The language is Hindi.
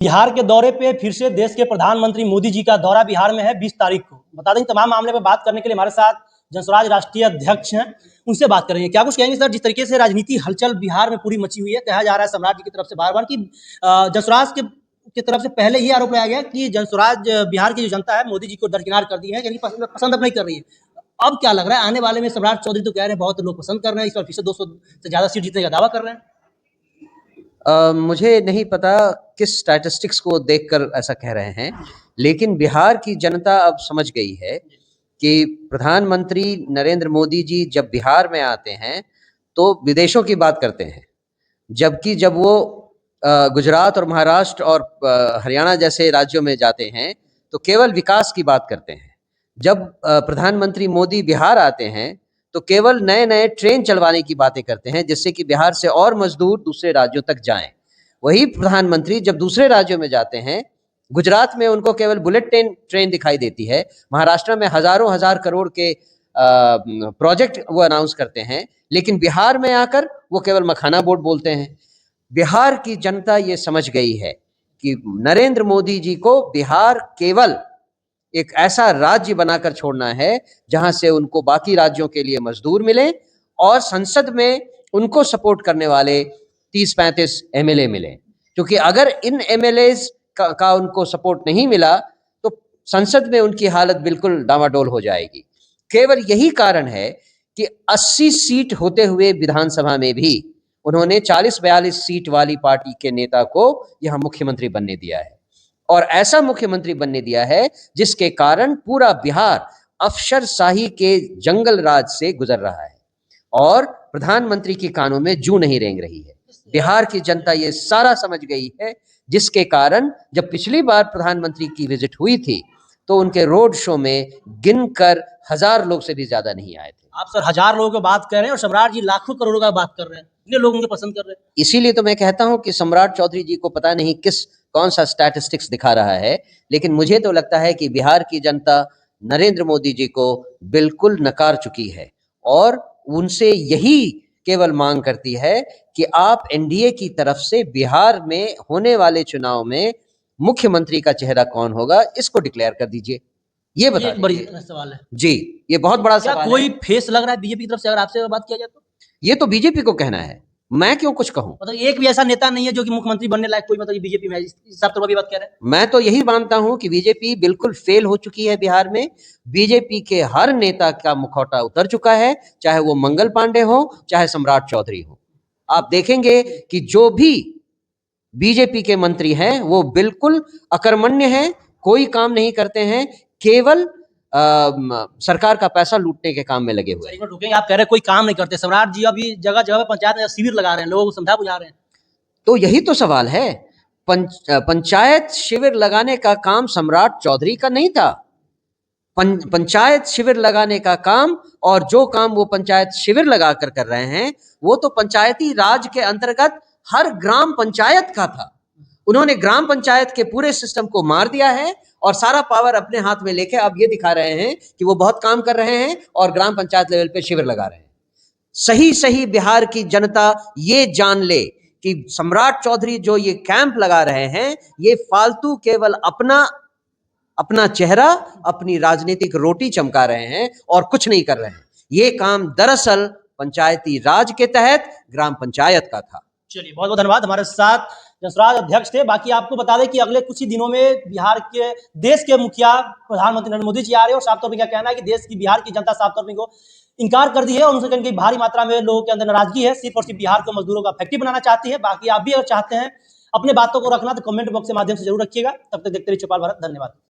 बिहार के दौरे पे फिर से देश के प्रधानमंत्री मोदी जी का दौरा बिहार में है 20 तारीख को। बता दें तमाम मामले पर बात करने के लिए हमारे साथ जनसुराज राष्ट्रीय अध्यक्ष हैं, उनसे बात करेंगे। क्या कुछ कहेंगे सर, जिस तरीके से राजनीति हलचल बिहार में पूरी मची हुई है, कहा जा रहा है सम्राट जी की तरफ से बार-बार कि जनसुराज की तरफ से पहले ये आरोप लगाया गया कि जनसुराज बिहार की जो जनता है मोदी जी को दरकिनार कर दी है, यानी पसंद अब नहीं कर रही है। अब क्या लग रहा है आने वाले में सम्राट चौधरी तो कह रहे हैं बहुत लोग पसंद कर रहे हैं, इस बार फिर से 200 से ज़्यादा सीट जीतने का दावा कर रहे हैं। मुझे नहीं पता किस स्टैटिस्टिक्स को देखकर ऐसा कह रहे हैं, लेकिन बिहार की जनता अब समझ गई है कि प्रधानमंत्री नरेंद्र मोदी जी जब बिहार में आते हैं तो विदेशों की बात करते हैं, जबकि जब वो गुजरात और महाराष्ट्र और हरियाणा जैसे राज्यों में जाते हैं तो केवल विकास की बात करते हैं। जब प्रधानमंत्री मोदी बिहार आते हैं तो केवल नए नए ट्रेन चलवाने की बातें करते हैं, जिससे कि बिहार से और मजदूर दूसरे राज्यों तक जाएं। वही प्रधानमंत्री जब दूसरे राज्यों में जाते हैं, गुजरात में उनको केवल बुलेट ट्रेन दिखाई देती है, महाराष्ट्र में हजारों हजार करोड़ के प्रोजेक्ट वो अनाउंस करते हैं, लेकिन बिहार में आकर वो केवल मखाना बोर्ड बोलते हैं। बिहार की जनता ये समझ गई है कि नरेंद्र मोदी जी को बिहार केवल एक ऐसा राज्य बनाकर छोड़ना है जहां से उनको बाकी राज्यों के लिए मजदूर मिले और संसद में उनको सपोर्ट करने वाले 30-35 एमएलए मिले। क्योंकि अगर इन एमएलए का उनको सपोर्ट नहीं मिला तो संसद में उनकी हालत बिल्कुल डामाडोल हो जाएगी। केवल यही कारण है कि 80 सीट होते हुए विधानसभा में भी उन्होंने 40-42 सीट वाली पार्टी के नेता को यहां मुख्यमंत्री बनने दिया है, और ऐसा मुख्यमंत्री बनने दिया है जिसके कारण पूरा बिहार अफसरशाही के जंगल राज से गुजर रहा है और प्रधानमंत्री की कानों में जूं नहीं रेंग रही है। बिहार की जनता ये सारा समझ गई है, जिसके कारण जब पिछली बार प्रधानमंत्री की विजिट हुई थी तो उनके रोड शो में गिनकर 1000 लोग से भी ज्यादा नहीं आए थे। आप सर 1000 लोगों की बात कर रहे हैं और सम्राट जी लाखों करोड़ों का बात कर रहे हैं, इतने लोग उनको पसंद कर रहे हैं। इसीलिए तो मैं कहता हूं कि सम्राट चौधरी जी को पता नहीं कौन सा स्टैटिस्टिक्स दिखा रहा है, लेकिन मुझे तो लगता है कि बिहार की जनता नरेंद्र मोदी जी को बिल्कुल नकार चुकी है और उनसे यही केवल मांग करती है कि आप एनडीए की तरफ से बिहार में होने वाले चुनाव में मुख्यमंत्री का चेहरा कौन होगा इसको डिक्लेयर कर दीजिए। ये बता बड़ी सवाल है जी, ये बहुत बड़ा सवाल है। कोई फेस लग रहा है बीजेपी की तरफ से, अगर आपसे बात किया जाए तो? ये तो बीजेपी को कहना है, मैं क्यों कुछ कहूं। मतलब एक भी ऐसा नेता नहीं है जो कि मुख्यमंत्री बनने लायक कोई, मतलब बीजेपी में सब तो अभी बात कह रहे हैं। मैं तो यही मानता हूं कि बीजेपी बिल्कुल फेल हो चुकी है बिहार में। बीजेपी के हर नेता का मुखौटा उतर चुका है, चाहे वो मंगल पांडे हो चाहे सम्राट चौधरी हो। आप देखेंगे कि जो भी बीजेपी के मंत्री हैं वो बिल्कुल अकर्मण्य हैं, कोई काम नहीं करते हैं, केवल सरकार का पैसा लूटने के काम में लगे हुए हैं। रुकेंगे, आप कह रहे हैं कोई काम नहीं करते, सम्राट जी अभी जगह जगह पंचायत में शिविर लगा रहे हैं, लोगों को समझा बुझा रहे हैं। तो यही तो सवाल है, पंचायत शिविर लगाने का काम सम्राट चौधरी का नहीं था। पंचायत शिविर लगाने का काम, और जो काम वो पंचायत शिविर लगाकर कर रहे हैं वो तो पंचायती राज के अंतर्गत हर ग्राम पंचायत का था। उन्होंने ग्राम पंचायत के पूरे सिस्टम को मार दिया है और सारा पावर अपने हाथ में लेके अब ये दिखा रहे हैं कि वो बहुत काम कर रहे हैं और ग्राम पंचायत लेवल पे शिविर लगा रहे हैं। सही बिहार की जनता ये जान ले कि सम्राट चौधरी जो ये कैंप लगा रहे हैं ये फालतू केवल अपना चेहरा, अपनी राजनीतिक रोटी चमका रहे हैं और कुछ नहीं कर रहे हैं। ये काम दरअसल पंचायती राज के तहत ग्राम पंचायत का था। चलिए, बहुत बहुत धन्यवाद। हमारे साथ जनसुराज अध्यक्ष थे। बाकी आपको बता दें कि अगले कुछ ही दिनों में बिहार के देश के मुखिया प्रधानमंत्री नरेंद्र मोदी जी आ रहे हैं और साफ तौर पर क्या कहना है कि देश की बिहार की जनता साफ तौर पर इनको इनकार कर दी है और उनसे कहीं भारी मात्रा में लोगों के अंदर नाराजगी है, सिर्फ और सिर्फ बिहार को मजदूरों का फैक्ट्री बनाना चाहती है। बाकी आप भी अगर चाहते हैं अपने बातों को रखना तो कमेंट बॉक्स के माध्यम से जरूर रखिएगा। तब तक देखते रहिए चौपाल भारत। धन्यवाद।